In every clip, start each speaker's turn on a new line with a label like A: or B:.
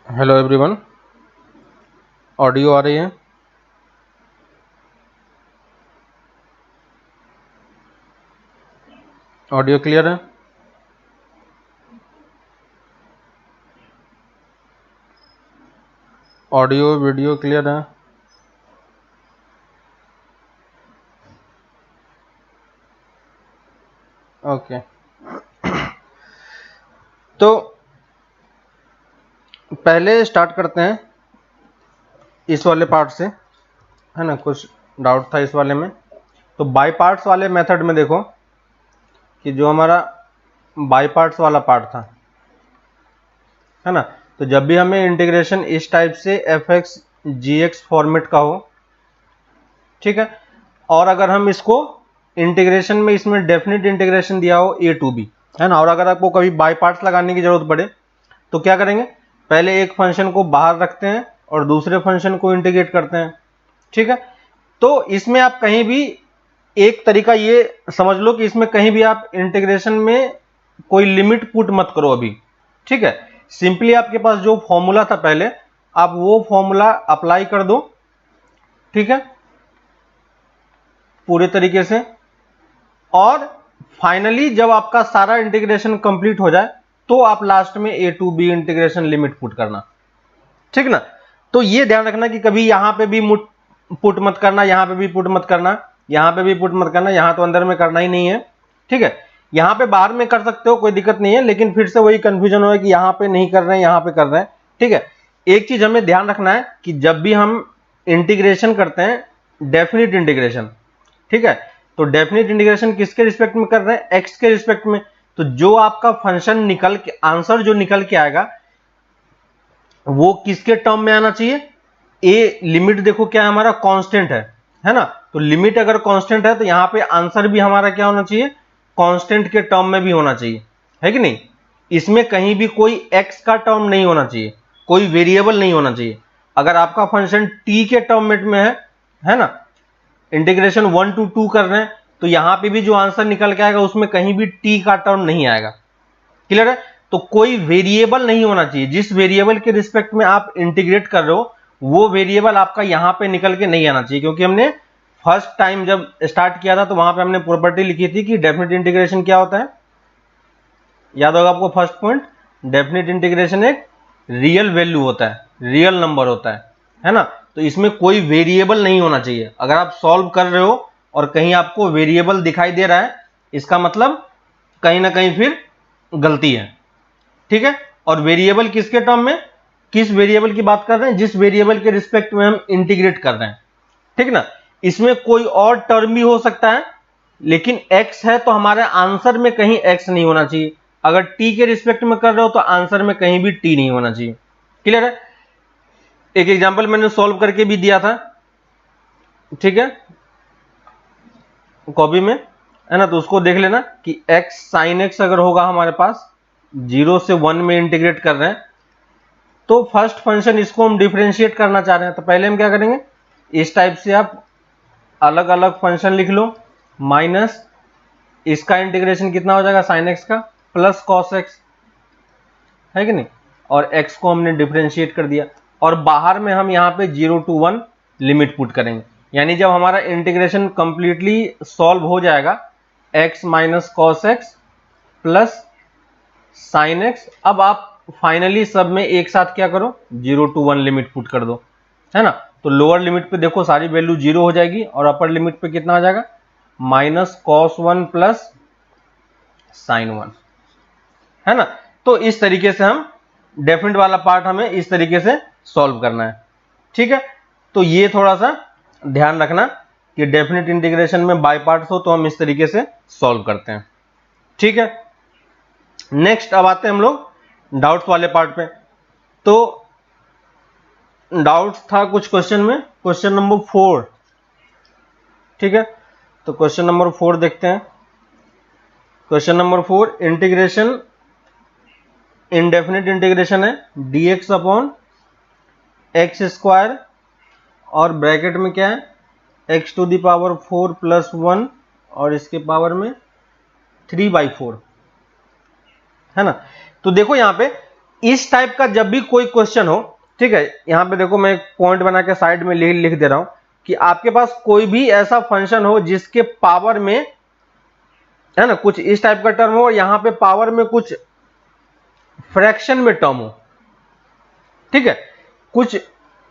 A: Hello everyone. Audio आ रही है? Audio clear है? ऑडियो वीडियो क्लियर है? ओके। तो पहले स्टार्ट करते हैं इस वाले पार्ट से, है ना। कुछ डाउट था इस वाले में। तो बाई पार्ट्स वाले मेथड में देखो कि जो हमारा बाई पार्ट्स वाला पार्ट था, है ना। तो जब भी हमें इंटीग्रेशन इस टाइप से एफ एक्स जी एक्स फॉर्मेट का हो, ठीक है, और अगर हम इसको इंटीग्रेशन में इसमें डेफिनेट इंटीग्रेशन दिया हो ए टू बी, है ना, और अगर आपको कभी बाई पार्ट्स लगाने की जरूरत पड़े तो क्या करेंगे, पहले एक फंक्शन को बाहर रखते हैं और दूसरे फंक्शन को इंटीग्रेट करते हैं, ठीक है। तो इसमें आप कहीं भी एक तरीका ये समझ लो कि इसमें कहीं भी आप इंटीग्रेशन में कोई लिमिट पुट मत करो अभी, ठीक है। सिंपली आपके पास जो फॉर्मूला था पहले, आप वो फॉर्मूला अप्लाई कर दो, ठीक है, पूरे तरीके से। और फाइनली जब आपका सारा इंटीग्रेशन कंप्लीट हो जाए तो आप लास्ट में A to B integration limit put करना, ठीक ना। तो ये ध्यान रखना कि कभी यहां पे भी पुट मत करना, यहां पे भी पुट मत करना, यहां पे भी पुट मत करना, यहां तो अंदर में करना ही नहीं है, ठीक है। यहां पे बाहर में कर सकते हो, कोई दिक्कत नहीं है, लेकिन फिर से वही कंफ्यूजन हो कि यहां पे नहीं कर रहे हैं, यहां पे कर रहे हैं, ठीक है। एक चीज हमें ध्यान रखना है कि जब भी हम इंटीग्रेशन करते हैं डेफिनिट इंटीग्रेशन, ठीक है, तो डेफिनिट इंटीग्रेशन किसके रिस्पेक्ट में कर रहे हैं, एक्स के रिस्पेक्ट में। तो जो आपका फंक्शन निकल के आंसर जो निकल के आएगा वो किसके टर्म में आना चाहिए, ए लिमिट देखो क्या है हमारा कांस्टेंट है ना। तो लिमिट अगर कांस्टेंट है तो यहां पे आंसर भी हमारा क्या होना चाहिए, कांस्टेंट के टर्म में भी होना चाहिए, है कि नहीं। इसमें कहीं भी कोई एक्स का टर्म नहीं होना चाहिए, कोई वेरिएबल नहीं होना चाहिए। अगर आपका फंक्शन टी के टर्म में है ना, इंटीग्रेशन 1 to 2 कर रहे हैं, तो यहां पे भी जो आंसर निकल के आएगा उसमें कहीं भी टी का टर्म नहीं आएगा, क्लियर है। तो कोई वेरिएबल नहीं होना चाहिए, जिस वेरिएबल के रिस्पेक्ट में आप इंटीग्रेट कर रहे हो वो वेरिएबल आपका यहां पे निकल के नहीं आना चाहिए, क्योंकि हमने फर्स्ट टाइम जब स्टार्ट किया था तो वहां पे हमने प्रॉपर्टी लिखी थी कि डेफिनेट इंटीग्रेशन क्या होता है, याद होगा आपको फर्स्ट पॉइंट। डेफिनेट इंटीग्रेशन एक रियल वैल्यू होता है, रियल नंबर होता है ना। तो इसमें कोई वेरिएबल नहीं होना चाहिए। अगर आप सॉल्व कर रहे हो और कहीं आपको वेरिएबल दिखाई दे रहा है, इसका मतलब कहीं ना कहीं फिर गलती है, ठीक है। और वेरिएबल किसके टर्म में, किस वेरिएबल की बात कर रहे हैं, जिस वेरिएबल के रिस्पेक्ट में हम इंटीग्रेट कर रहे हैं, ठीक ना। इसमें कोई और टर्म भी हो सकता है, लेकिन x है तो हमारे आंसर में कहीं x नहीं होना चाहिए। अगर t के रिस्पेक्ट में कर रहे हो तो आंसर में कहीं भी t नहीं होना चाहिए, क्लियर है। एक एग्जांपल मैंने सॉल्व करके भी दिया था, ठीक है, कॉपी में, है ना। तो उसको देख लेना कि x sin x अगर होगा हमारे पास 0 से 1 में इंटीग्रेट कर रहे हैं, तो फर्स्ट फंक्शन इसको हम डिफरेंशिएट करना चाह रहे हैं, तो पहले हम क्या करेंगे, इस टाइप से आप अलग अलग फंक्शन लिख लो, माइनस इसका इंटीग्रेशन कितना हो जाएगा साइन एक्स का, प्लस कॉस एक्स, है कि नहीं, और x को हमने डिफरेंशिएट कर दिया, और बाहर में हम यहाँ पे 0 to 1 लिमिट पुट करेंगे। यानी जब हमारा इंटीग्रेशन कंप्लीटली सॉल्व हो जाएगा, x minus cos x plus sine x, अब आप फाइनली सब में एक साथ क्या करो, 0 to 1 लिमिट पुट कर दो, है ना। तो लोअर लिमिट पे देखो सारी वैल्यू 0 हो जाएगी, और अपर लिमिट पे कितना आ जाएगा, माइनस कॉस 1 प्लस साइन 1, है ना। तो इस तरीके से हम डेफिनेट वाला पार्ट हमें इस तरीके से सॉल्व करना है, ठीक है। तो ये थोड़ा सा ध्यान रखना कि डेफिनेट इंटीग्रेशन में बाय पार्ट्स हो तो हम इस तरीके से सॉल्व करते हैं, ठीक है। नेक्स्ट अब आते हैं हम लोग डाउट्स वाले पार्ट पे। तो डाउट्स था कुछ क्वेश्चन में, क्वेश्चन नंबर 4, ठीक है। तो क्वेश्चन नंबर 4 देखते हैं। Question number 4, integration indefinite integration है dx अपॉन एक्स स्क्वायर, और ब्रैकेट में क्या है, x to the power 4 plus 1 और इसके पावर में 3/4, है ना। तो देखो यहां पे इस टाइप का जब भी कोई क्वेश्चन हो, ठीक है, यहां पे देखो मैं एक पॉइंट बना के साइड में लिख दे रहा हूं कि आपके पास कोई भी ऐसा फंक्शन हो जिसके पावर में, है ना, कुछ इस टाइप का टर्म हो और यहां पे पावर में कुछ फ्रैक्शन में टर्म हो, ठीक है, कुछ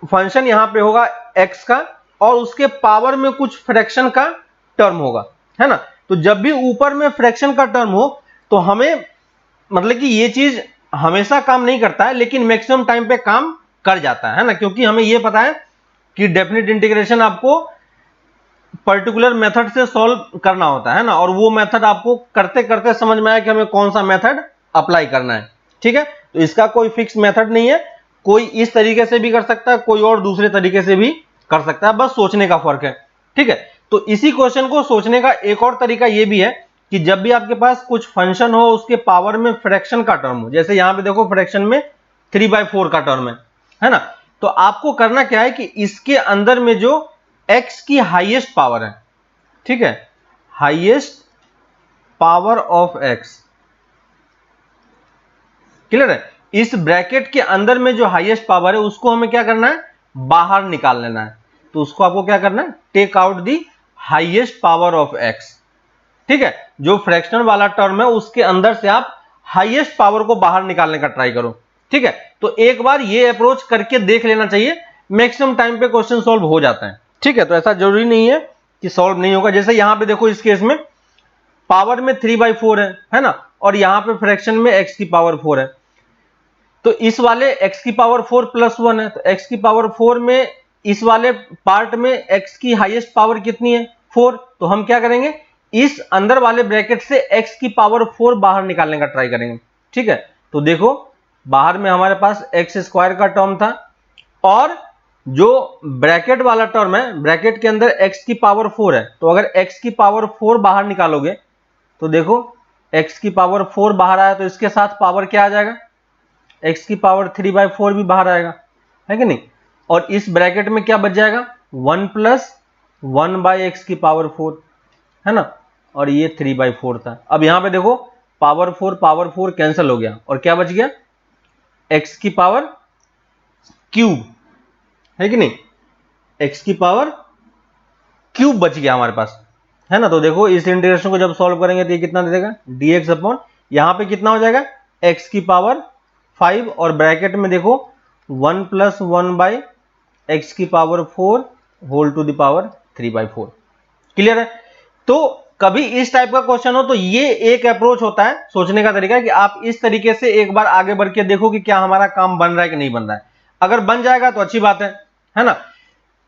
A: फंक्शन यहां पे होगा x का और उसके पावर में कुछ फ्रैक्शन का टर्म होगा, है ना। तो जब भी ऊपर में फ्रैक्शन का टर्म हो तो हमें मतलब कि ये चीज हमेशा काम नहीं करता है, लेकिन मैक्सिमम टाइम पे काम कर जाता है ना, क्योंकि हमें ये पता है कि डेफिनेट इंटीग्रेशन आपको पर्टिकुलर मेथड से सॉल्व करना होता है ना, और वो मेथड आपको करते करते समझ में आया कि हमें कौन सा मेथड अप्लाई करना है, ठीक है। तो इसका कोई फिक्स मेथड नहीं है, कोई इस तरीके से भी कर सकता है, कोई और दूसरे तरीके से भी कर सकता है, बस सोचने का फर्क है, ठीक है। तो इसी क्वेश्चन को सोचने का एक और तरीका ये भी है कि जब भी आपके पास कुछ फंक्शन हो उसके पावर में फ्रैक्शन का टर्म हो, जैसे यहां पे देखो फ्रैक्शन में 3/4 का टर्म है ना, तो आपको करना क्या है कि इसके अंदर में जो x की हाईएस्ट पावर है, ठीक है, highest power of x, clear है, इस ब्रैकेट के अंदर में जो हाईएस्ट पावर है उसको हमें क्या करना है, बाहर निकाल लेना है। तो उसको आपको क्या करना है, take out the highest power of x, ठीक है, जो फ्रैक्शनल वाला टर्म है उसके अंदर से आप हाईएस्ट पावर को बाहर निकालने का ट्राई करो, ठीक है। तो एक बार ये अप्रोच करके देख लेना चाहिए, मैक्सिमम टाइम पे क्वेश्चन सॉल्व हो जाता है, ठीक है। तो ऐसा जरूरी नहीं है कि सॉल्व नहीं होगा, जैसे यहां पे देखो इस केस में पावर में 3/4 है ना, और यहां पे फ्रैक्शन में x की पावर 4 है, तो इस वाले x की पावर 4 + 1 है, तो x की पावर 4 में इस वाले पार्ट में x की हाईएस्ट पावर कितनी है, 4, तो हम क्या करेंगे, इस अंदर वाले ब्रैकेट से x की पावर 4 बाहर निकालने का ट्राई करेंगे, ठीक है। तो देखो बाहर में हमारे पास x² का टर्म था और जो ब्रैकेट वाला टर्म है, ब्रैकेट के अंदर x की पावर 4 है, तो अगर x की पावर 4 बाहर निकालोगे तो देखो x की पावर 4 बाहर आया तो इसके साथ पावर क्या आ जाएगा, x की पावर 3/4 भी बाहर आएगा, है कि नहीं, और इस ब्रैकेट में क्या बच जाएगा, 1 + 1/x की पावर 4, है ना, और ये 3/4 था। अब यहां पे देखो पावर 4 कैंसिल हो गया और क्या बच गया, x की पावर क्यूब, है कि नहीं, x की पावर क्यूब बच गया हमारे पास, है ना। तो देखो इस इंटीग्रेशन को जब सॉल्व करेंगे तो ये कितना दे देगा, dx/, यहां पे कितना हो जाएगा, x की पावर 5 और ब्रैकेट में देखो 1 + 1/x की power 4 whole to the power 3/4, clear है। तो कभी इस टाइप का क्वेश्चन हो तो ये एक अप्रोच होता है, सोचने का तरीका है कि आप इस तरीके से एक बार आगे बढ़ के देखो कि क्या हमारा काम बन रहा है कि नहीं बन रहा है। अगर बन जाएगा तो अच्छी बात है ना।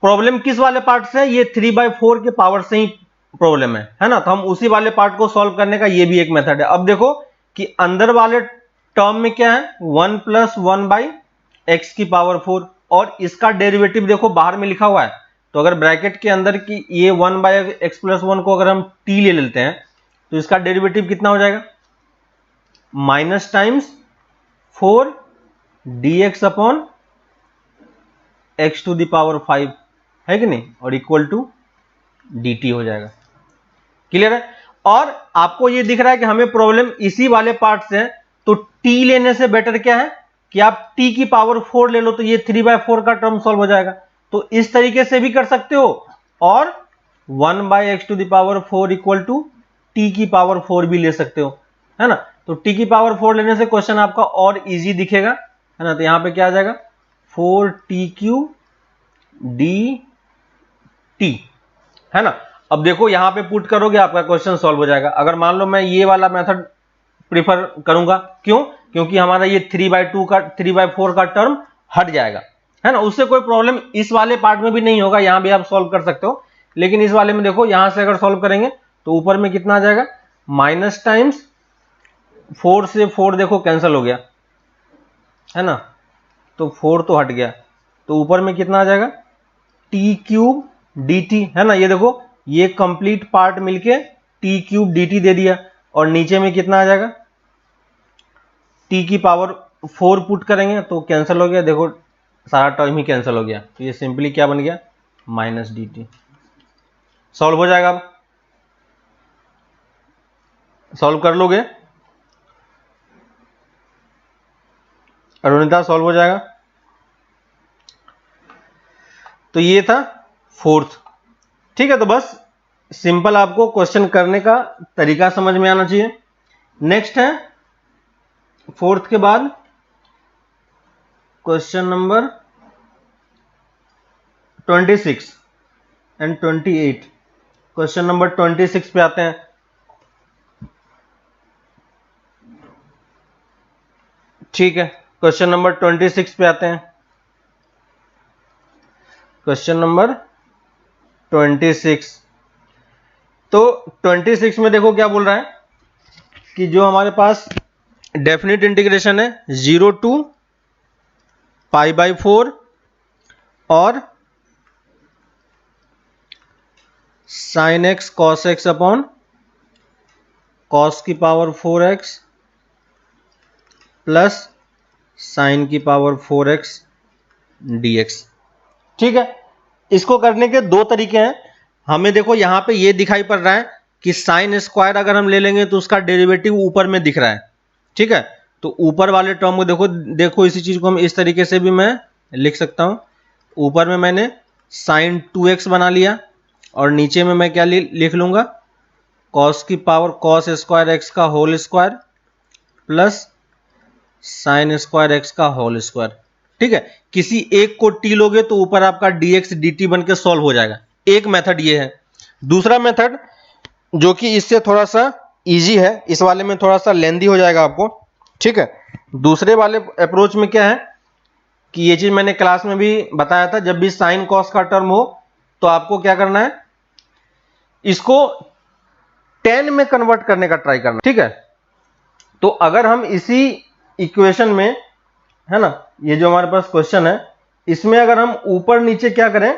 A: प्रॉब्लम किस वाले पार्ट से है, ये 3/4 के पावर से ही प्रॉब्लम है ना, तो हम उसी वाले पार्ट को सॉल्व करने का ये भी एक मेथड है। अब देखो कि अंदर वाले टर्म में क्या है, 1 + 1/x की पावर 4 और इसका डेरिवेटिव देखो बाहर में लिखा हुआ है, तो अगर ब्रैकेट के अंदर की ये 1/x + 1 को अगर हम t ले लेते हैं तो इसका डेरिवेटिव कितना हो जाएगा, minus times 4 dx/x to the power 5, है कि नहीं, और इक्वल टू dt हो जाएगा, क्लियर है। और आपको ये दिख रहा है कि हमें प्रॉब्लम इसी वाले पार्ट से है, तो t लेने से बेटर क्या है कि आप t की पावर 4 ले लो, तो ये 3/4 का टर्म सॉल्व हो जाएगा। तो इस तरीके से भी कर सकते हो और 1/x to the power 4 equal to t की पावर 4 भी ले सकते हो, है ना। तो t की पावर 4 लेने से क्वेश्चन आपका और इजी दिखेगा, है ना। तो यहां पे क्या आ जाएगा, 4t³ dt, है ना। अब देखो यहां पे पुट करोगे आपका क्वेश्चन सॉल्व हो जाएगा। अगर मान लो मैं ये वाला मेथड प्रीफर करूंगा, क्यों, क्योंकि हमारा ये 3/4 का टर्म हट जाएगा, है ना, उससे कोई प्रॉब्लम इस वाले पार्ट में भी नहीं होगा, यहां भी आप सॉल्व कर सकते हो, लेकिन इस वाले में देखो यहां से अगर सॉल्व करेंगे तो ऊपर में कितना आ जाएगा, माइनस टाइम्स 4 से 4 देखो कैंसिल हो गया, है ना, तो 4 तो हट गया, तो ऊपर में कितना आ जाएगा, t³ dt, है ना। ये देखो ये कंप्लीट पार्ट मिलके t³ dt दे दिया और नीचे में कितना आ जाएगा, t की पावर 4 पुट करेंगे तो कैंसिल हो गया, देखो सारा टर्म ही कैंसिल हो गया, तो ये सिंपली क्या बन गया, -dt। सॉल्व हो जाएगा, अब सॉल्व कर लोगे। अरुणिता सॉल्व हो जाएगा। तो ये था फोर्थ। ठीक है, तो बस सिंपल आपको क्वेश्चन करने का तरीका समझ में आना चाहिए। नेक्स्ट है फोर्थ के बाद question number 26 and 28। Question number 26 पे आते हैं। ठीक है, क्वेश्चन नंबर 26 पे आते हैं। Question number 26। तो 26 में देखो क्या बोल रहा है कि जो हमारे पास डेफिनेट इंटीग्रेशन है 0 टू π/4 और sin x cos x upon cos की पावर 4x प्लस sin की पावर 4x dx। ठीक है, इसको करने के दो तरीके हैं। हमें देखो यहां पे ये दिखाई पड़ रहा है कि साइन स्क्वायर अगर हम ले लेंगे तो उसका डेरिवेटिव ऊपर में दिख रहा है। ठीक है, तो ऊपर वाले टर्म को देखो इसी चीज को हम इस तरीके से भी मैं लिख सकता हूं। ऊपर में मैंने साइन 2x बना लिया और नीचे में मैं क्या लिख लूंगा, कॉस की पावर कॉस स्क्वायर एक्स का whole square plus sine square x का होल स्क्वायर। ठीक है, किसी एक को टी लोगे तो ऊपर आपका dx dt बन के सॉल्व हो जाएगा। एक मेथड ये है। दूसरा मेथड जो कि इससे थोड़ा सा इजी है, इस वाले में थोड़ा सा लेंदी हो जाएगा आपको। ठीक है, दूसरे वाले अप्रोच में क्या है कि ये चीज मैंने क्लास में भी बताया था, जब भी साइन कॉस का टर्म हो तो आपको क्या करना है, इसको tan में कन्वर्ट करने का ट्राई करना। ठीक है, तो अगर हम इसी इक्वेशन में है ना, ये जो हमारे पास क्वेश्चन है इसमें अगर हम ऊपर नीचे क्या करें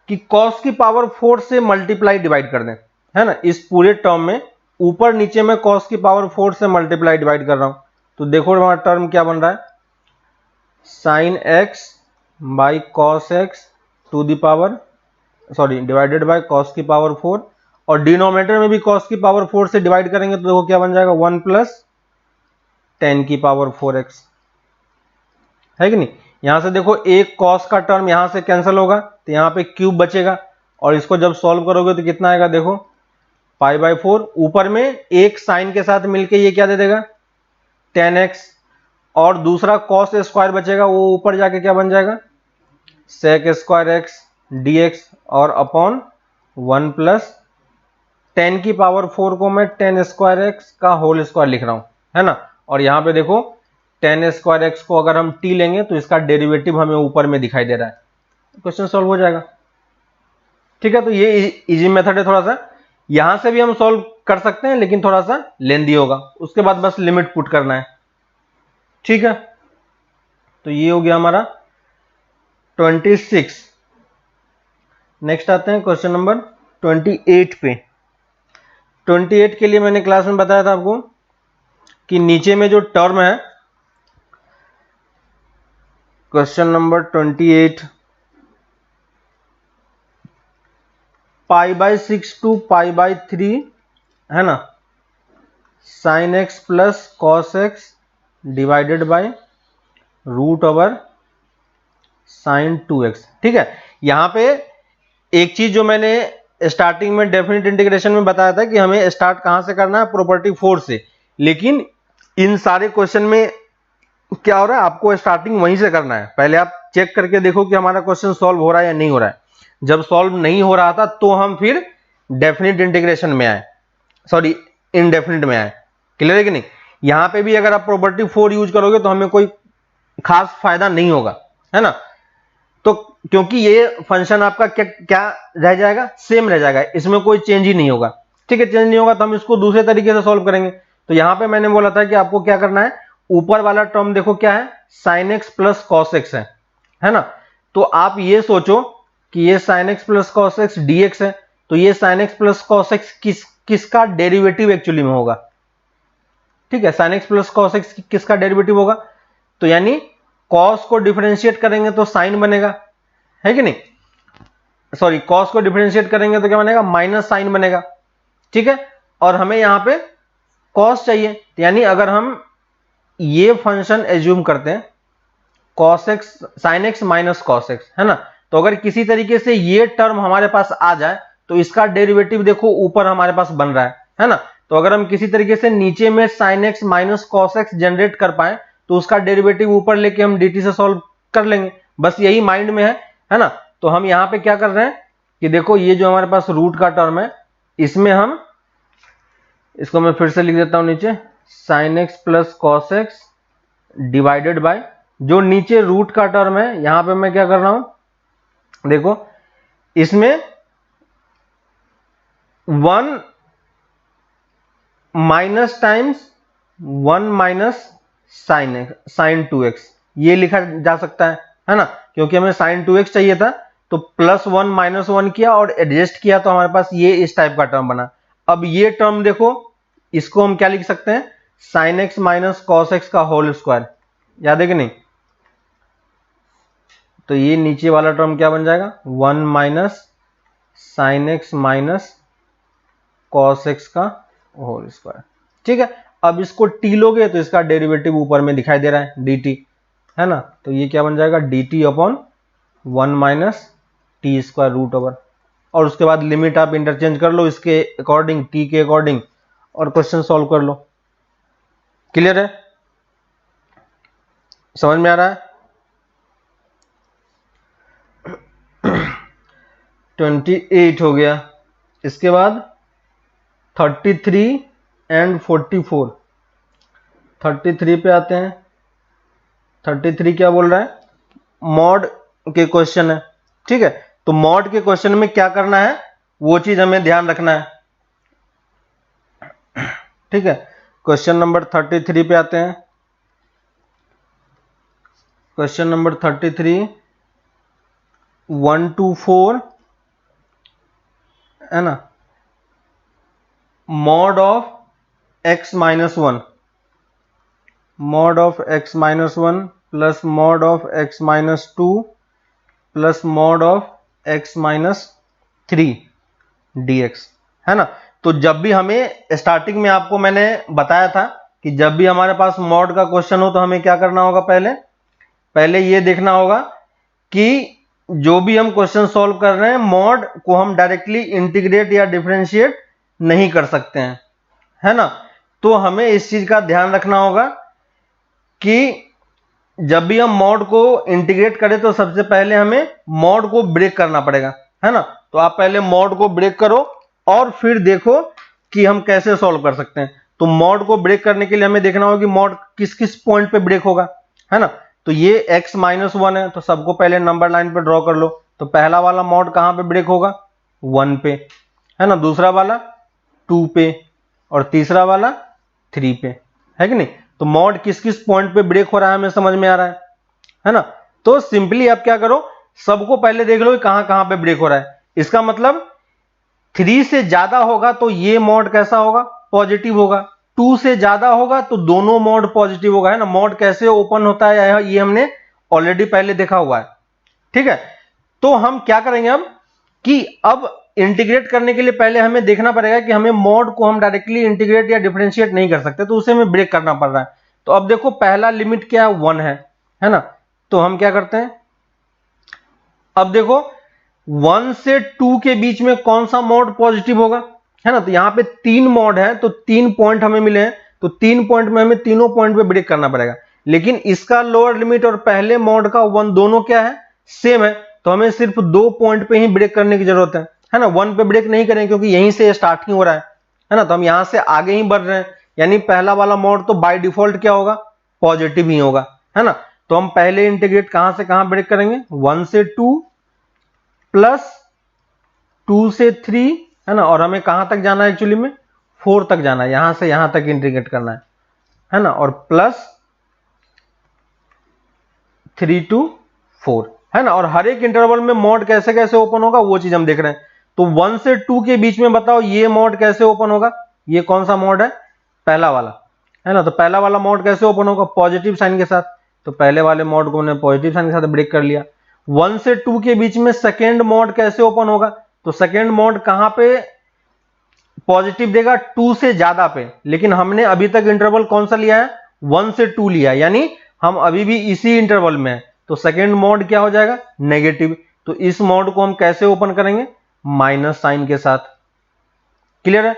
A: कि cos की पावर 4 से मल्टीप्लाई डिवाइड कर दें, है ना, इस पूरे टर्म में ऊपर नीचे में cos की पावर 4 से मल्टीप्लाई डिवाइड कर रहा हूं, तो देखो हमारा टर्म क्या बन रहा है, sine x by cos x to the power divided by cos की पावर 4, और डिनोमिनेटर में भी cos की पावर 4 से डिवाइड करेंगे तो देखो क्या बन जाएगा, 1 प्लस tan की पावर 4x, है कि नहीं। यहां से देखो एक cos का टर्म यहां से कैंसिल होगा तो यहां पे क्यूब बचेगा, और इसको जब सॉल्व करोगे तो कितना आएगा, देखो π/4, ऊपर में एक साइन के साथ मिलके ये क्या दे देगा, tan x, और दूसरा cos स्क्वायर बचेगा, वो ऊपर जाके क्या बन जाएगा, sec स्क्वायर x dx, और अपॉन 1 प्लस tan की पावर 4 को मैं tan स्क्वायर x का होल स्क्वायर लिख रहा हूं, है ना, और यहां पे देखो tan स्क्वायर x को अगर हम t लेंगे तो इसका डेरिवेटिव हमें ऊपर में दिखाई दे रहा है, क्वेश्चन सॉल्व हो जाएगा। ठीक है, तो ये इजी मेथड है। थोड़ा सा यहां से भी हम सॉल्व कर सकते हैं लेकिन थोड़ा सा लेंदी होगा, उसके बाद बस लिमिट पुट करना है। ठीक है, तो ये हो गया हमारा 26। नेक्स्ट आते हैं क्वेश्चन नंबर 28 पे। 28 के लिए मैंने क्लास में बताया था आपको कि नीचे में जो टर्म है, क्वेश्चन नंबर 28, π/6 टू π/3, है ना, sine x plus cos x divided by root over sine 2x। ठीक है, यहां पे एक चीज जो मैंने स्टार्टिंग में डेफिनेट इंटीग्रेशन में बताया था कि हमें स्टार्ट कहां से करना है, प्रॉपर्टी 4 से, लेकिन इन सारे क्वेश्चन में क्या हो रहा है, आपको स्टार्टिंग वहीं से करना है। पहले आप चेक करके देखो कि हमारा क्वेश्चन सॉल्व हो रहा है या नहीं हो रहा है। जब सॉल्व नहीं हो रहा था तो हम फिर डेफिनेट इंटीग्रेशन में आए, इनडेफिनेट में आए। क्लियर है कि नहीं। यहां पे भी अगर आप प्रॉपर्टी 4 यूज करोगे तो हमें कोई खास फायदा नहीं होगा, है ना, तो क्योंकि ये फंक्शन आपका क्या रह जाएगा, सेम रह जाएगा, इसमें कोई चेंज ही नहीं होगा। ठीक है, चेंज नहीं होगा तो हम इसको दूसरे तरीके से सॉल्व करेंगे। तो यहां पे मैंने बोला था कि आपको क्या करना है, ऊपर वाला टर्म देखो क्या है, sign x plus cos x है ना, तो आप ये सोचो कि ये sign x plus cos x dx है, तो ये sign x plus cos x किसका डेरिवेटिव एक्चुअली में होगा। ठीक है, sign x plus cos x किसका डेरिवेटिव होगा, तो यानी कॉस को डिफरेंशिएट करेंगे तो साइन बनेगा, है कि नहीं, कॉस को डिफरेंशिएट करेंगे तो क्या बनेगा, माइनस साइन बनेगा। ठीक है, और हमें यहां पे कॉस चाहिए, यानी अगर हम ये फंक्शन एज्यूम करते हैं, cos x sin x minus cos x, है ना। तो अगर किसी तरीके से ये टर्म हमारे पास आ जाए तो इसका डेरिवेटिव देखो ऊपर हमारे पास बन रहा है ना। तो अगर हम किसी तरीके से नीचे में sin x minus cos x generate कर पाए तो उसका डेरिवेटिव ऊपर लेके हम dt से सॉल्व कर लेंगे, बस यही माइंड में है ना। तो हम यहाँ पे क्या कर रहे हैं कि देखो ये जो हमारे पास रूट का टर्म है इसमें हम इसको मैं फिर से लिख देता हूं नीचे sin x plus cos x divided by जो नीचे रूट का टर्म है यहां पे मैं क्या कर रहा हूं देखो इसमें 1 minus times 1 minus sin 2x ये लिखा जा सकता है ना, क्योंकि हमें sin 2x चाहिए था तो प्लस 1 माइनस 1 किया और एडजस्ट किया तो हमारे पास ये इस टाइप का टर्म बना। अब ये टर्म देखो इसको हम क्या लिख सकते हैं sin x minus cos x का होल स्क्वायर, याद है कि नहीं। तो ये नीचे वाला टर्म क्या बन जाएगा 1 minus sin x minus cos x का होल स्क्वायर, ठीक है। अब इसको t लोगे तो इसका डेरिवेटिव ऊपर में दिखाई दे रहा है dt, है ना। तो ये क्या बन जाएगा dt upon 1 minus t square root over, और उसके बाद लिमिट आप इंटरचेंज कर लो इसके अकॉर्डिंग t के अकॉर्डिंग और क्वेश्चन सॉल्व कर लो। क्लियर है, समझ में आ रहा है। 28 हो गया, इसके बाद 33 एंड 44। 33 पे आते हैं। 33 क्या बोल रहा है मॉड के क्वेश्चन है, ठीक है। तो मॉड के क्वेश्चन में क्या करना है वो चीज हमें ध्यान रखना है, ठीक है। क्वेश्चन नंबर 33 पे आते हैं। क्वेश्चन नंबर 33 1 to 4 है ना, mod of x minus 1, mod of x minus 1 plus mod of x minus 2 plus mod of x minus 3 dx, है ना। तो जब भी हमें स्टार्टिंग में आपको मैंने बताया था कि जब भी हमारे पास मॉड का क्वेश्चन हो तो हमें क्या करना होगा पहले ये देखना होगा कि जो भी हम क्वेश्चन सॉल्व कर रहे हैं मॉड को हम डायरेक्टली इंटीग्रेट या डिफरेंशिएट नहीं कर सकते हैं, है ना। तो हमें इस चीज का ध्यान रखना होगा कि जब भी हम मॉड को इंटीग्रेट करें तो सबसे पहले हमें मॉड को ब्रेक करना पड़ेगा, है ना। तो आप पहले मॉड को ब्रेक करो और फिर देखो कि हम कैसे सॉल्व कर सकते हैं। तो मॉड को ब्रेक करने के लिए हमें देखना होगा कि मॉड किस किस पॉइंट पे ब्रेक होगा, है ना। तो ये x माइनस 1 है तो सबको पहले नंबर लाइन पे ड्रॉ कर लो। तो पहला वाला मॉड कहां पे ब्रेक होगा 1 पे, है ना, दूसरा वाला 2 पे और तीसरा वाला 3 पे, है कि नहीं। तो मॉड किस किस पॉइंट पे ब्रेक हो रहा है हमें समझ में आ रहा है ना। तो सिंपली आप क्या करो सबको पहले देख लो कहां कहां पे ब्रेक हो रहा है। इसका मतलब 3 से ज्यादा होगा तो ये मॉड कैसा होगा पॉजिटिव होगा, 2 से ज्यादा होगा तो दोनों मॉड पॉजिटिव होगा, है ना। मॉड कैसे ओपन होता है ये हमने ऑलरेडी पहले देखा हुआ है, ठीक है। तो हम क्या करेंगे अब कि अब इंटीग्रेट करने के लिए पहले हमें देखना पड़ेगा कि हमें मॉड को हम डायरेक्टली इंटीग्रेट या डिफरेंशिएट नहीं कर सकते, तो उसे हमें ब्रेक करना पड़ रहा है। तो अब देखो पहला लिमिट क्या है 1 है ना। तो हम क्या करते हैं अब देखो 1 से 2 के बीच में कौन सा मॉड पॉजिटिव होगा, है ना। तो यहां पे 3 मॉड है तो 3 पॉइंट हमें मिले हैं, तो 3 पॉइंट में हमें तीनों पॉइंट पे ब्रेक करना पड़ेगा। लेकिन इसका लोअर लिमिट और पहले मॉड का 1 दोनों क्या है सेम है, तो हमें सिर्फ 2 पॉइंट पे ही ब्रेक करने की जरूरत है ना। 1 पे ब्रेक नहीं करें क्योंकि यहीं से स्टार्टिंग हो रहा है ना। तो हम यहां से आगे ही बढ़ रहे हैं, यानी पहला वाला मॉड तो बाय डिफॉल्ट क्या होगा पॉजिटिव ही होगा, है ना। तो हम पहले इंटीग्रेट कहां से कहां ब्रेक करेंगे 1 से 2 प्लस 2 से 3, है ना। और हमें कहां तक जाना है एक्चुअली में 4 तक जाना है, यहां से यहां तक इंटीग्रेट करना है ना। और प्लस 3 to 4, है ना। और हर एक इंटरवल में मॉड कैसे कैसे ओपन होगा वो चीज हम देख रहे हैं। तो 1 से 2 के बीच में बताओ ये मॉड कैसे ओपन होगा, ये कौन सा मॉड है पहला वाला, है ना। तो पहला वाला मॉड कैसे ओपन होगा पॉजिटिव साइन के साथ, तो पहले वाले मॉड को हमने पॉजिटिव साइन के साथ ब्रेक कर लिया। 1 से 2 के बीच में सेकेंड मॉड कैसे ओपन होगा, तो सेकेंड मॉड कहां पे पॉजिटिव देगा 2 से ज्यादा पे, लेकिन हमने अभी तक इंटरवल कौन सा लिया है 1 से 2 लिया, यानी हम अभी भी इसी इंटरवल में है, तो सेकेंड मॉड क्या हो जाएगा, नेगेटिव। तो इस मॉड को हम कैसे ओपन करेंगे, माइनस साइन के साथ। क्लियर है।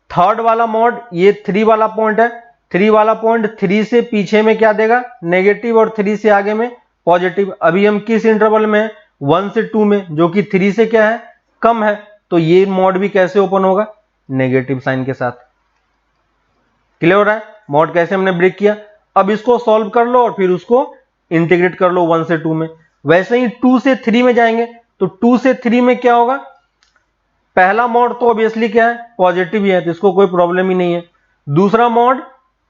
A: थर्ड वाला मॉड, ये 3 वाला पॉइंट है, 3 वाला पॉइंट 3 से पीछे में क्या देगा, नेगेटिव, और 3 से आगे में पॉजिटिव। अभी हम किस इंटरवल में है, 1 से 2 में, जो कि 3 से क्या है, कम है। तो ये मॉड भी कैसे ओपन होगा, नेगेटिव साइन के साथ। क्लियर हो रहा है, मॉड कैसे हमने ब्रेक किया। अब इसको सॉल्व कर लो और फिर उसको इंटीग्रेट कर लो 1 से 2 में। वैसे ही 2 से 3 में जाएंगे, तो 2 से 3 में क्या होगा, पहला मॉड तो ऑब्वियसली क्या है, पॉजिटिव ही है, तो इसको कोई प्रॉब्लम ही नहीं है। दूसरा मॉड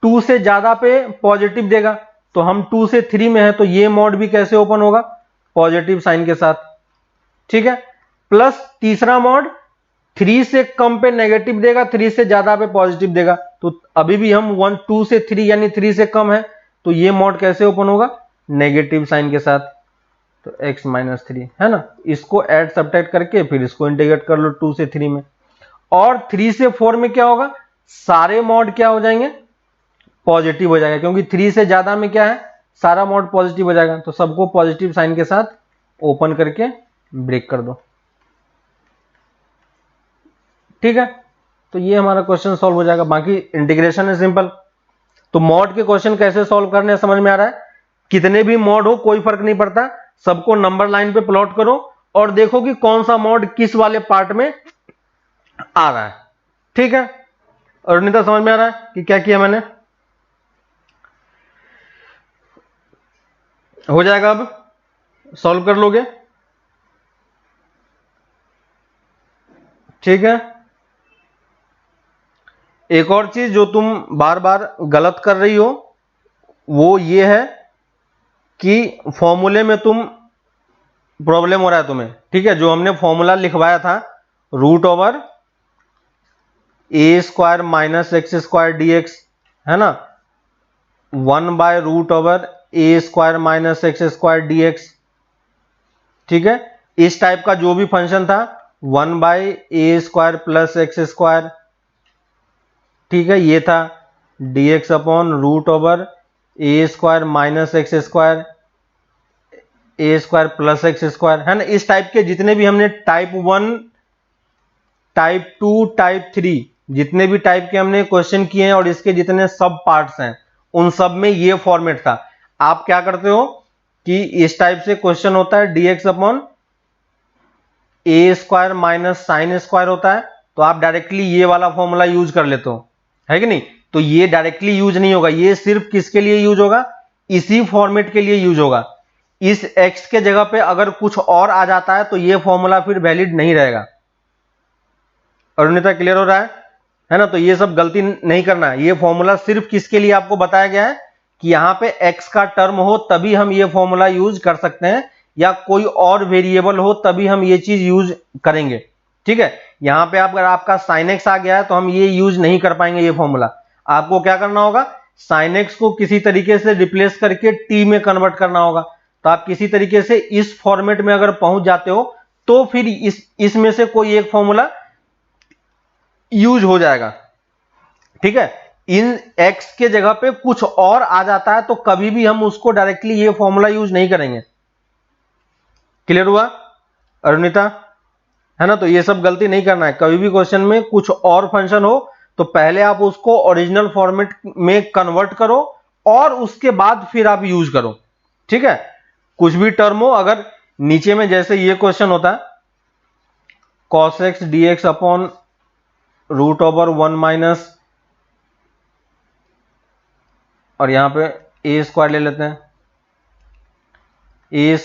A: 2 से ज्यादा पे पॉजिटिव देगा, तो हम 2 से 3 में है, तो ये मॉड भी कैसे ओपन होगा, पॉजिटिव साइन के साथ। ठीक है। प्लस तीसरा मॉड 3 से कम पे नेगेटिव देगा, 3 से ज्यादा पे पॉजिटिव देगा। तो अभी भी हम 2 से 3 यानी 3 से कम है, तो ये मॉड कैसे ओपन होगा, नेगेटिव साइन के साथ। तो x - 3 है ना, इसको ऐड सब्ट्रैक्ट करके फिर इसको इंटीग्रेट कर लो 2 से 3 में। और 3 से 4 में क्या होगा, सारे मॉड क्या हो जाएंगे, पॉजिटिव हो जाएगा, क्योंकि 3 से ज्यादा में क्या है, सारा मॉड पॉजिटिव हो जाएगा। तो सबको पॉजिटिव साइन के साथ ओपन करके ब्रेक कर दो। ठीक है। तो ये हमारा क्वेश्चन सॉल्व हो जाएगा। बाकी इंटीग्रेशन है सिंपल। तो मॉड के क्वेश्चन कैसे सॉल्व करने समझ में आ रहा है। कितने भी मॉड हो कोई फर्क नहीं पड़ता, सबको नंबर लाइन पे प्लॉट करो और देखो कि कौन सा मॉड किस वाले पार्ट में आ रहा है। ठीक है। और नहीं तो समझ में आ रहा है कि क्या किया मैंने, हो जाएगा। अब सॉल्व कर लोगे। ठीक है। एक और चीज जो तुम बार बार गलत कर रही हो वो ये है कि फॉर्मूले में तुम प्रॉब्लम हो रहा है तुम्हें। ठीक है। जो हमने फॉर्मूला लिखवाया था √/(a² - x² dx है ना, 1/√(a² - x² dx। ठीक है। इस टाइप का जो भी फंक्शन था 1/a² + x², ठीक है, ये था dx/√(a² - x², a² + x², है ना। इस टाइप के जितने भी हमने टाइप 1, टाइप 2, टाइप 3 जितने भी टाइप के हमने क्वेश्चन किए हैं और इसके जितने सब पार्ट्स हैं उन सब में ये फॉर्मेट था। आप क्या करते हो कि इस टाइप से क्वेश्चन होता है dx/a² - sin² होता है, तो आप डायरेक्टली ये वाला फॉर्मूला यूज कर लेते हो, है कि नहीं। तो ये डायरेक्टली यूज नहीं होगा, ये सिर्फ किसके लिए यूज होगा, इसी फॉर्मेट के लिए यूज होगा। इस x के जगह पे अगर कुछ और आ जाता है तो ये फॉर्मूला फिर वैलिड नहीं रहेगा। अरुणिता क्लियर हो रहा है ना। तो ये सब गलती नहीं करना है। ये फॉर्मूला सिर्फ किसके लिए आपको बताया गया है कि यहां पे x का टर्म हो तभी हम ये फॉर्मूला यूज कर सकते हैं, या कोई और वेरिएबल हो तभी हम ये चीज यूज करेंगे। ठीक है। यहां पे अगर आपका sin x आ गया है तो हम ये यूज नहीं कर पाएंगे ये फॉर्मूला। आपको क्या करना होगा, sin x को किसी तरीके से रिप्लेस करके t में कन्वर्ट करना होगा। तो आप किसी तरीके से इस फॉर्मेट में अगर पहुंच जाते हो तो फिर इसमें से कोई एक फॉर्मूला यूज हो जाएगा। ठीक है। इन x के जगह पे कुछ और आ जाता है तो कभी भी हम उसको डायरेक्टली ये फॉर्मूला यूज नहीं करेंगे। क्लियर हुआ अरुणिता, है ना। तो ये सब गलती नहीं करना है। कभी भी क्वेश्चन में कुछ और फंक्शन हो तो पहले आप उसको ओरिजिनल फॉर्मेट में कन्वर्ट करो और उसके बाद फिर आप यूज करो। ठीक है। कुछ भी टर्म हो, अगर नीचे में जैसे ये क्वेश्चन होता है cos x dx/√1 और यहां पे a² ले लेते हैं, a² -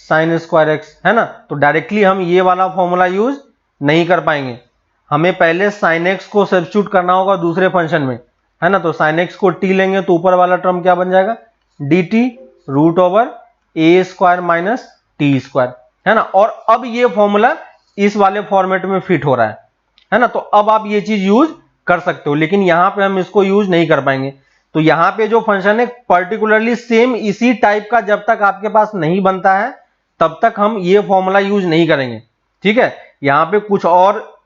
A: sin² x, है ना। तो डायरेक्टली हम ये वाला फॉर्मूला यूज नहीं कर पाएंगे। हमें पहले sin x को सब्स्टिट्यूट करना होगा दूसरे फंक्शन में, है ना। तो sin x को t लेंगे तो ऊपर वाला टर्म क्या बन जाएगा, dt√(a² - t², है ना। और अब ये फॉर्मूला इस वाले फॉर्मेट में फिट हो रहा है ना। तो अब आप ये चीज यूज कर सकते हो, लेकिन यहां पे हम इसको यूज नहीं कर पाएंगे। तो यहां पे जो फंक्शन है पर्टिकुलरली सेम इसी टाइप का जब तक आपके पास नहीं बनता है तब तक हम ये फॉर्मूला यूज नहीं करेंगे। ठीक है। यहां पे कुछ और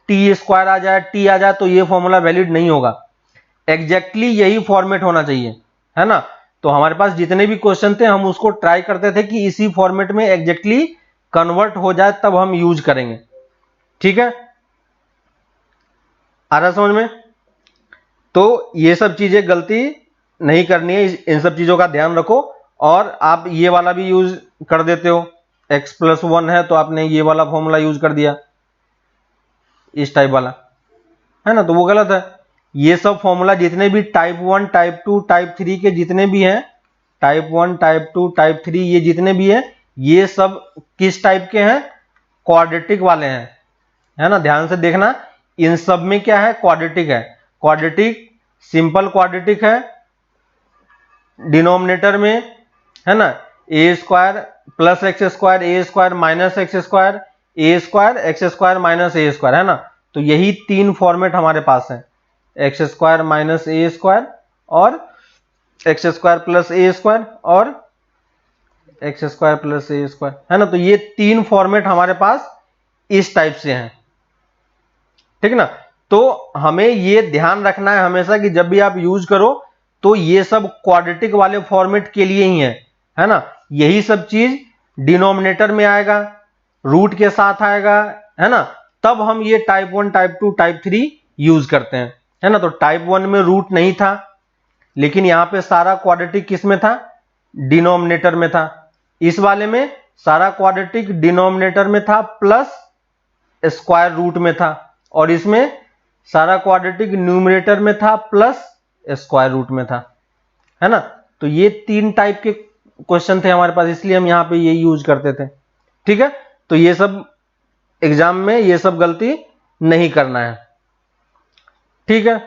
A: t² आ जाए, t आ जाए तो ये फॉर्मूला वैलिड नहीं होगा। एग्जैक्टली यही फॉर्मेट होना चाहिए। है ना। तो हमारे पास जितने भी क्वेश्चन थे हम उसको ट्राई करते थे कि इसी फॉर्मेट में एग्जैक्टली कन्वर्ट हो जाए, तब हम यूज करेंगे। ठीक है, आ रहा समझ में। तो ये सब चीजें गलती नहीं करनी है, इन सब चीजों का ध्यान रखो। और आप ये वाला भी यूज कर देते हो, x+1 है तो आपने ये वाला फॉर्मूला यूज कर दिया, इस टाइप वाला, है ना, तो वो गलत है। ये सब फॉर्मूला जितने भी टाइप 1, टाइप 2, टाइप 3 के जितने भी हैं, टाइप 1, टाइप 2, टाइप 3, ये जितने भी हैं, ये सब किस टाइप के हैं? क्वाड्रेटिक वाले हैं, है ना। ध्यान से देखना, इन सब में क्या है? क्वाड्रेटिक है। क्वाड्रेटिक, सिंपल क्वाड्रेटिक है, डिनोमिनेटर में, है ना, ए स्क्वायर प्लस एक्स स्क्वायर, ए स्क्वायर माइनस एक्स स्क्वायर, ए स्क्वायर एक्स स्क्वायर माइनस ए स्क्वायर, है ना। तो यही तीन फॉर्मेट हमारे पास है, एक्स स्क्वायर माइनस ए स्क्वायर, और एक्स स्क्वायर प्लस ए स्क्वायर, और एक्स स्क्वायर प्लस ए स्क्वायर, है ना। तो ये तीन फॉर्मेट हमारे पास इस टाइप से हैं, ठीक ना। तो हमें ये ध्यान रखना है हमेशा कि जब भी आप यूज करो तो ये सब क्वाड्रेटिक वाले फॉर्मेट के लिए ही है ना। यही सब चीज डिनोमिनेटर में आएगा, रूट के साथ आएगा, है ना। तब हम ये टाइप 1, टाइप 2, टाइप 3 यूज करते हैं, है ना। तो टाइप 1 में रूट नहीं था, लेकिन यहां पे सारा क्वाड्रेटिक किस में था? डिनोमिनेटर में था। इस वाले में सारा क्वाड्रेटिक डिनोमिनेटर में था प्लस स्क्वायर रूट में था, और इसमें सारा क्वाड्रेटिक न्यूमरेटर में था प्लस स्क्वायर रूट में था, है ना। तो ये तीन टाइप के क्वेश्चन थे हमारे पास, इसलिए हम यहां पे ये यूज करते थे, ठीक है। तो ये सब एग्जाम में ये सब गलती नहीं करना है, ठीक है।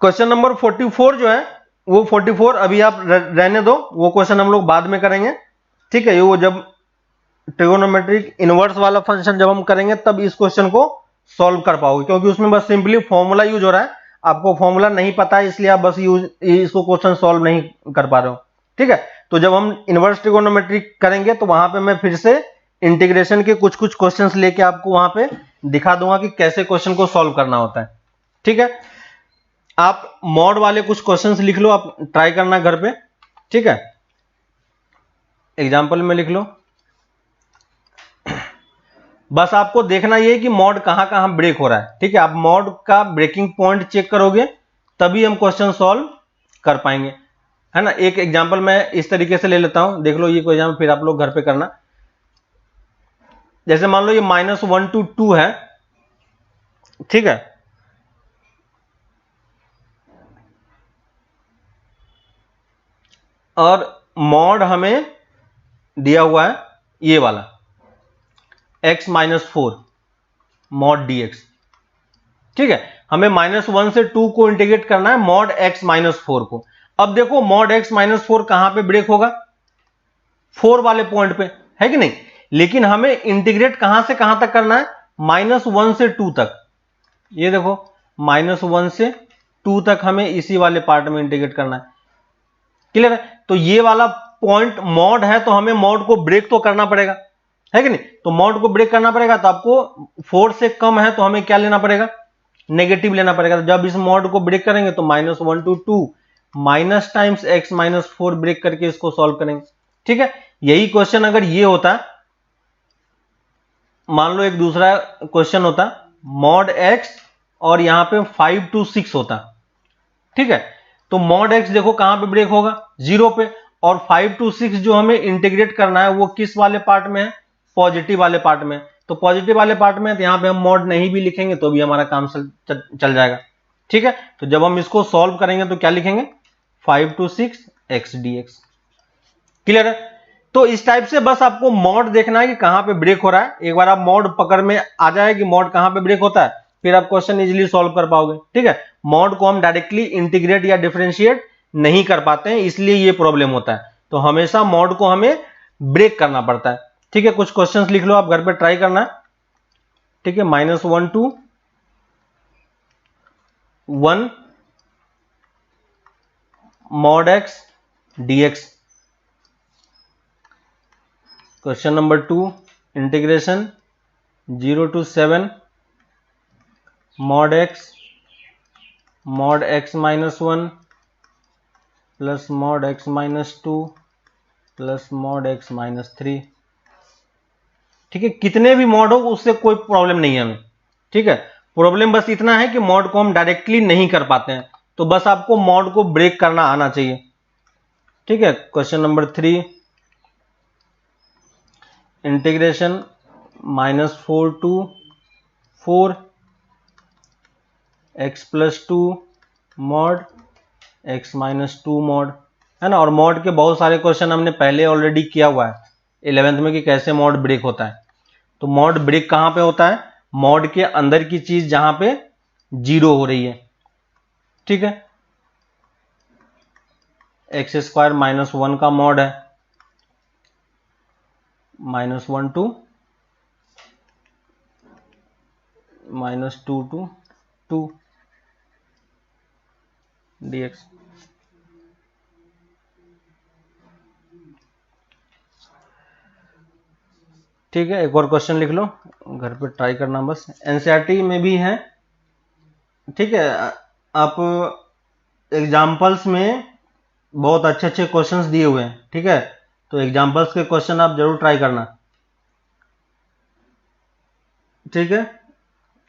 A: क्वेश्चन नंबर 44 जो है वो 44 अभी आप रहने दो, वो क्वेश्चन हम लोग बाद में करेंगे, ठीक है। वो जब ट्रिगोनोमेट्रिक इनवर्स वाला फंक्शन जब हम करेंगे तब इस क्वेश्चन को सॉल्व कर पाओगे, क्योंकि उसमें बस सिंपली फॉर्मूला यूज हो रहा है, आपको फॉर्मूला नहीं पता है इसलिए आप बस इसको क्वेश्चन सॉल्व नहीं कर पा रहे हो, ठीक है। तो जब हम इनवर्स ट्रिगोनोमेट्रिक करेंगे तो वहां पे मैं फिर से इंटीग्रेशन के कुछ कुछ क्वेश्चंस लेके आपको वहां पे दिखा दूंगा कि कैसे क्वेश्चन को सॉल्व करना होता है, ठीक है। आप मॉड वाले कुछ क्वेश्चंस लिख लो, आप ट्राई करना घर पे, ठीक है। एग्जाम्पल में लिख लो, बस आपको देखना ये है कि मॉड कहां कहां ब्रेक हो रहा है, ठीक है। आप मॉड का ब्रेकिंग पॉइंट चेक करोगे तभी हम क्वेश्चन सॉल्व कर पाएंगे, है ना। एक एग्जांपल मैं इस तरीके से ले लेता हूं, देख लो ये कोई एग्जाम्पल, फिर आप लोग घर पे करना। जैसे मान लो ये -1 to 2 है, ठीक है। और मॉड हमें दिया हुआ है ये वाला x-4 मॉड dx, ठीक है। हमें -1 से 2 को इंटीग्रेट करना है मॉड x-4 को। अब देखो मॉड x-4 कहां पे ब्रेक होगा? 4 वाले पॉइंट पे, है कि नहीं। लेकिन हमें इंटीग्रेट कहां से कहां तक करना है? -1 से 2 तक। ये देखो -1 से 2 तक हमें इसी वाले पार्ट में इंटीग्रेट करना है, क्लियर है। तो ये वाला पॉइंट मॉड है, तो हमें मॉड को ब्रेक तो करना पड़ेगा, है कि नहीं। तो मॉड को ब्रेक करना पड़ेगा, तो आपको 4 से कम है तो हमें क्या लेना पड़ेगा? नेगेटिव लेना पड़ेगा। तो जब इस मॉड को ब्रेक करेंगे तो -1 to 2 minus times x-4 break करके इसको सॉल्व करेंगे, ठीक है। यही क्वेश्चन अगर ये होता, मान लो एक दूसरा क्वेश्चन होता मॉड x और यहां पे 5 to 6 होता, ठीक है। तो मॉड x देखो कहां पे ब्रेक होगा? 0 पे। और 5 to 6 जो हमें इंटीग्रेट करना है वो किस वाले पार्ट में है? पॉजिटिव वाले पार्ट में। तो पॉजिटिव वाले पार्ट में तो यहां पे हम मॉड नहीं भी लिखेंगे तो भी हमारा काम चल जाएगा, ठीक है। तो जब हम इसको सॉल्व करेंगे तो क्या लिखेंगे? 5 to 6 x dx, क्लियर है। तो इस टाइप से बस आपको मॉड देखना है कि कहां पे ब्रेक हो रहा है। एक बार आप मॉड पकड़ में आ जाए कि मॉड कहां पे ब्रेक होता है, फिर आप क्वेश्चन इजीली सॉल्व कर पाओगे, ठीक है। मॉड को हम डायरेक्टली इंटीग्रेट या डिफरेंशिएट नहीं कर पाते हैं, इसलिए ये प्रॉब्लम होता है। तो हमेशा मॉड को हमें ब्रेक करना पड़ता है, ठीक है। कुछ क्वेश्चंस लिख लो, आप घर पे ट्राई करना, ठीक है। -1 to 1 mod x dx। Question number 2 integration 0 to 7 mod x -1 plus mod x minus 2 plus mod x minus 3। ठीक है, कितने भी मॉड हो उससे कोई प्रॉब्लम नहीं है हमें। ठीक है, प्रॉब्लम बस इतना है कि मॉड को हम डायरेक्टली नहीं कर पाते हैं, तो बस आपको मॉड को ब्रेक करना आना चाहिए। ठीक है, question number 3, integration -4 to 4 x plus 2 mod x minus 2 mod, है ना। और मॉड के बहुत सारे क्वेश्चन हमने पहले ऑलरेडी किया हुआ है 11th में कि कैसे मॉड ब्रेक होता है। तो मॉड ब्रेक कहां पे होता है? मॉड के अंदर की चीज जहां पे 0 हो रही है। ठीक है, x² -1 का मॉड है -1 to -2 to 2 dx। ठीक है, एक और क्वेश्चन लिख लो, घर पे ट्राई करना बस, एनसीईआरटी में भी है। ठीक है, आप एग्जाम्पल्स में बहुत अच्छे अच्छे क्वेश्चंस दिए हुए हैं। ठीक है, तो एग्जाम्पल्स के क्वेश्चन आप जरूर ट्राई करना। ठीक है,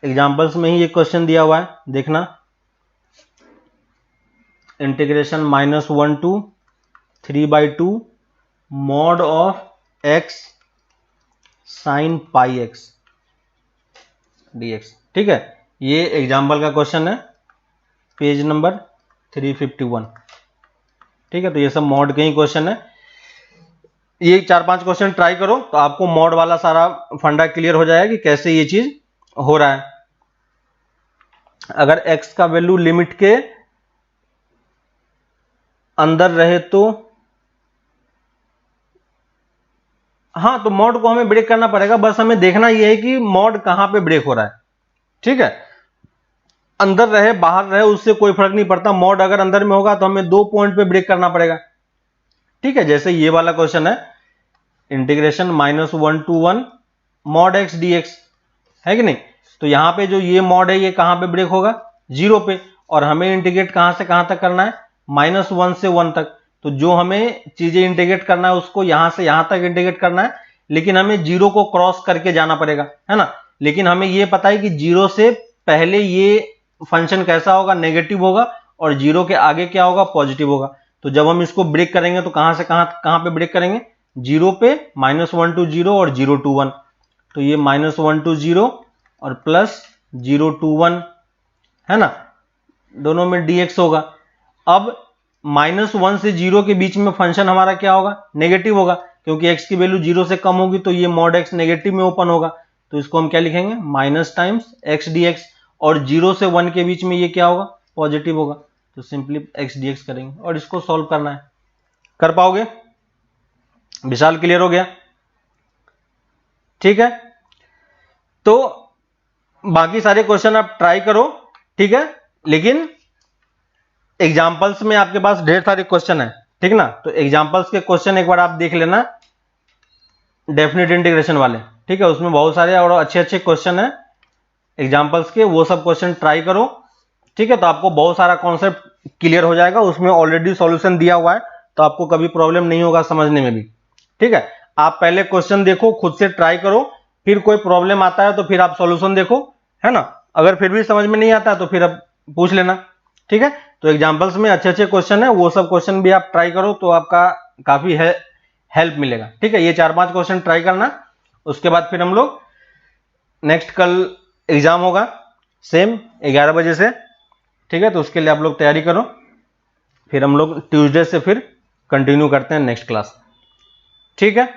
A: एग्जाम्पल्स में ही ये क्वेश्चन दिया हुआ है, देखना। Integration -1 to 3/2 mod of x sin pi x dx। ठीक है, ये एग्जाम्पल का क्वेश्चन है, पेज नंबर 351। ठीक है, तो ये सब मॉड के ही क्वेश्चन है। ये 4-5 क्वेश्चन ट्राई करो तो आपको मॉड वाला सारा फंडा क्लियर हो जाएगा कि कैसे ये चीज हो रहा है। अगर x का वैल्यू लिमिट के अंदर रहे तो हाँ, तो मॉड को हमें ब्रेक करना पड़ेगा। बस हमें देखना यह है कि मॉड कहां पे ब्रेक हो रहा है। ठीक है, अंदर रहे बाहर रहे उससे कोई फर्क नहीं पड़ता। मॉड अगर अंदर में होगा तो हमें 2 पॉइंट पे ब्रेक करना पड़ेगा। ठीक है, जैसे ये वाला क्वेश्चन है, integration -1 to 1 mod x dx, है कि नहीं। तो यहां पे जो ये मॉड है ये कहां पे ब्रेक होगा? 0 पे। और हमें इंटीग्रेट कहां से कहां तक करना है? -1 से 1 तक। तो जो हमें चीजें इंटीग्रेट करना है उसको यहां से यहां तक इंटीग्रेट करना है, लेकिन हमें 0 को क्रॉस करके जाना पड़ेगा, है ना। लेकिन हमें यह पता है कि 0 से पहले ये फंक्शन कैसा होगा? नेगेटिव होगा, और 0 के आगे क्या होगा? पॉजिटिव होगा। तो जब हम इसको ब्रेक करेंगे तो कहां से कहां पे ब्रेक करेंगे? 0 पे, -1 to 0 और 0 to 1। तो ये -1 to 0 और प्लस 0 to 1, है ना, दोनों में dx होगा। अब -1 से 0 के बीच में फंक्शन हमारा क्या होगा? नेगेटिव होगा, क्योंकि x की वैल्यू 0 से कम होगी तो ये मॉड x नेगेटिव में ओपन होगा। तो इसको हम क्या लिखेंगे? माइनस टाइम्स x dx, और 0 से 1 के बीच में ये क्या होगा? पॉजिटिव होगा। तो सिंपली x dx करेंगे और इसको सॉल्व करना है। कर पाओगे? विशाल क्लियर हो गया? ठीक है, तो बाकी सारे क्वेश्चन आप ट्राई करो। ठीक है, लेकिन एग्जाम्पल्स में आपके पास ढेर सारे क्वेश्चन है। ठीक ना, तो एग्जाम्पल्स के क्वेश्चन एक बार आप देख लेना, डेफिनेट इंटीग्रेशन वाले। ठीक है, उसमें बहुत सारे और अच्छे अच्छे क्वेश्चन है एग्जाम्पल्स के, वो सब क्वेश्चन ट्राई करो। ठीक है, तो आपको बहुत सारा कॉन्सेप्ट क्लियर हो जाएगा। उसमें ऑलरेडी सॉल्यूशन दिया हुआ है, तो आपको कभी प्रॉब्लम नहीं होगा समझने में भी। ठीक है, आप पहले क्वेश्चन देखो, खुद से ट्राई करो, फिर कोई प्रॉब्लम आता है तो फिर आप सॉल्यूशन देखो, है ना। अगर फिर भी समझ में नहीं आता तो फिर आप पूछ लेना। ठीक है, तो एग्जाम्पल्स में अच्छे अच्छे क्वेश्चन है, वो सब क्वेश्चन भी आप ट्राई करो तो आपका काफी हेल्प मिलेगा। ठीक है, ये 4-5 क्वेश्चन ट्राई करना, उसके बाद फिर हम लोग नेक्स्ट कल एग्जाम होगा सेम 11 बजे से। ठीक है, तो उसके लिए आप लोग तैयारी करो, फिर हम लोग ट्यूसडे से फिर कंटिन्यू करते हैं नेक्स्ट क्लास। ठीक है,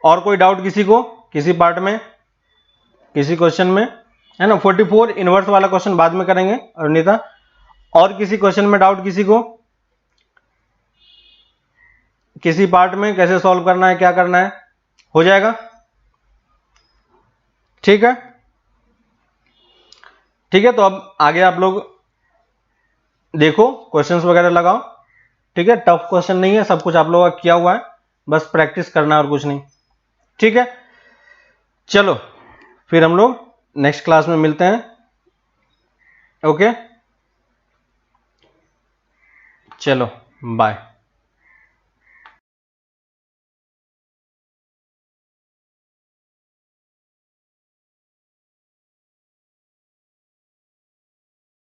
A: और कोई डाउट किसी को, किसी पार्ट में, किसी क्वेश्चन में, है ना। 44 इनवर्स वाला क्वेश्चन बाद में करेंगे अरुणिता। और किसी क्वेश्चन में डाउट किसी को, किसी पार्ट में कैसे सॉल्व करना है, क्या करना है, हो जाएगा? ठीक है, ठीक है, तो अब आगे आप लोग देखो, क्वेश्चंस वगैरह लगाओ। ठीक है, टफ क्वेश्चन नहीं है, सब कुछ आप लोगों का किया हुआ है, बस प्रैक्टिस करना है और कुछ नहीं। ठीक है, चलो फिर हम लोग नेक्स्ट क्लास में मिलते हैं। ओके। चलो बाय।